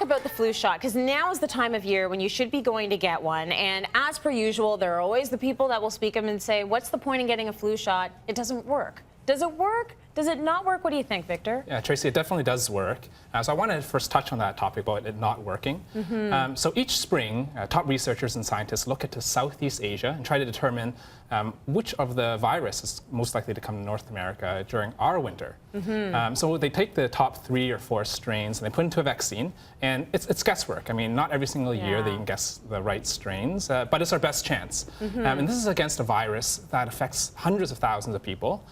talk about the flu shot, because now is the time of year when you should be going to get one. And as per usual, there are always the people that will speak them and say, what's the point in getting a flu shot? It doesn't work. Does it work? Does it not work? What do you think, Victor? Yeah, Tracy, it definitely does work. So I want to first touch on that topic about it not working. So each spring, top researchers and scientists look into Southeast Asia and try to determine which of the virus is most likely to come to North America during our winter. So they take the top 3 or 4 strains and they put into a vaccine, and it's guesswork. I mean, not every single year they can guess the right strains, but it's our best chance. And this is against a virus that affects hundreds of thousands of people.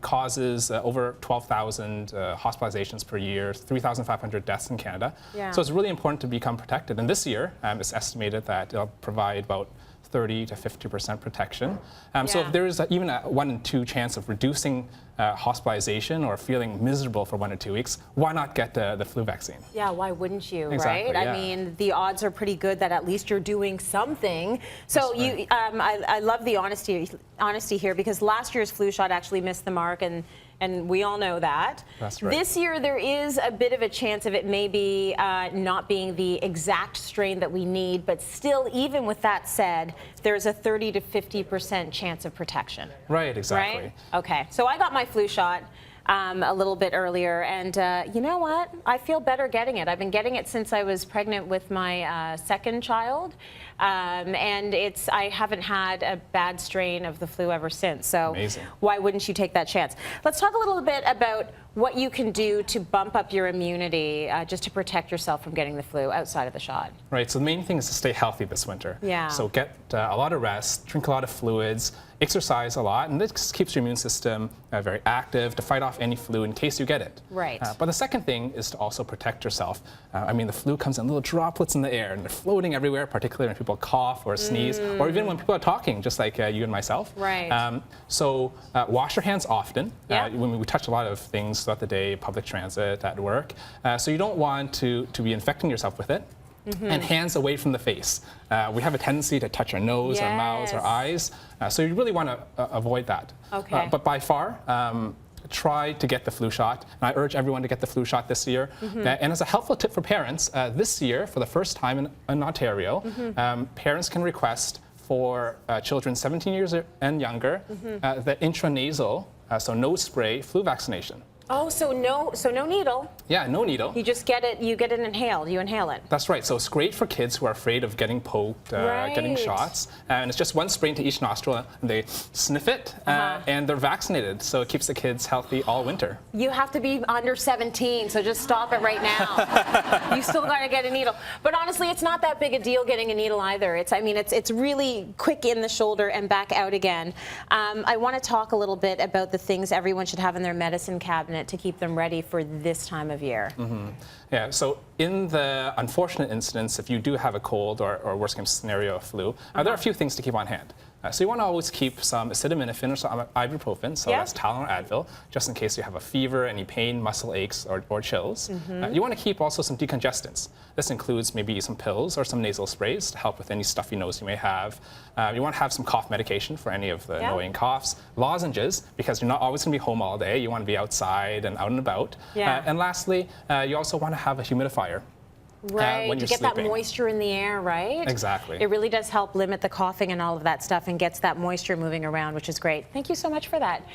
Causes over 12,000 hospitalizations per year, 3,500 deaths in Canada. So it's really important to become protected. And this year, it's estimated that it'll provide about 30 to 50% protection. So if there is even a 1 in 2 chance of reducing hospitalization or feeling miserable for 1 or 2 weeks, why not get the flu vaccine? Yeah, why wouldn't you, Exactly, right? yeah. I mean, the odds are pretty good that at least you're doing something. So you, I love the honesty here, because last year's flu shot actually missed the mark, and we all know that. That's right. This year, there is a bit of a chance of it maybe not being the exact strain that we need, but still, even with that said, there's a 30 to 50% chance of protection. Right, exactly. Right? Okay, so I got my flu shot a little bit earlier, and you know what? I feel better getting it. I've been getting it since I was pregnant with my second child, and I haven't had a bad strain of the flu ever since. So amazing. Why wouldn't you take that chance? Let's talk a little bit about what you can do to bump up your immunity just to protect yourself from getting the flu outside of the shot. Right, so the main thing is to stay healthy this winter. Yeah. So get a lot of rest, drink a lot of fluids, exercise a lot, and this keeps your immune system very active to fight off any flu in case you get it. Right. But the second thing is to also protect yourself. I mean, the flu comes in little droplets in the air, and they're floating everywhere, particularly when people cough or sneeze, or even when people are talking, just like you and myself. Right. So wash your hands often. Yeah. When we touch a lot of things throughout the day, public transit, at work, so you don't want to be infecting yourself with it. And hands away from the face. We have a tendency to touch our nose, our mouths, our eyes, so you really want to avoid that. Okay. But by far, try to get the flu shot. And I urge everyone to get the flu shot this year. And as a helpful tip for parents, this year, for the first time in Ontario, parents can request for children 17 years and younger the intranasal, so nose spray, flu vaccination. Oh, so no needle. Yeah, no needle. You just get it. You get it inhaled. You inhale it. That's right. So it's great for kids who are afraid of getting poked, getting shots. And it's just 1 spray into each nostril. And they sniff it, and they're vaccinated. So it keeps the kids healthy all winter. You have to be under 17, so just stop it right now. You still got to get a needle. But honestly, it's not that big a deal getting a needle either. It's really quick in the shoulder and back out again. I want to talk a little bit about the things everyone should have in their medicine cabinet to keep them ready for this time of year. Yeah, so in the unfortunate instance, if you do have a cold or worst case scenario, a flu, there are a few things to keep on hand. So you want to always keep some acetaminophen or some ibuprofen, so that's Tylenol or Advil, just in case you have a fever, any pain, muscle aches, or chills. You want to keep also some decongestants. This includes maybe some pills or some nasal sprays to help with any stuffy nose you may have. You want to have some cough medication for any of the annoying coughs. Lozenges, because you're not always going to be home all day. You want to be outside and out and about. And lastly, you also want to have a humidifier. Right, when to you're get sleeping. that moisture in the air, right? Exactly. It really does help limit the coughing and all of that stuff and gets that moisture moving around, which is great. Thank you so much for that.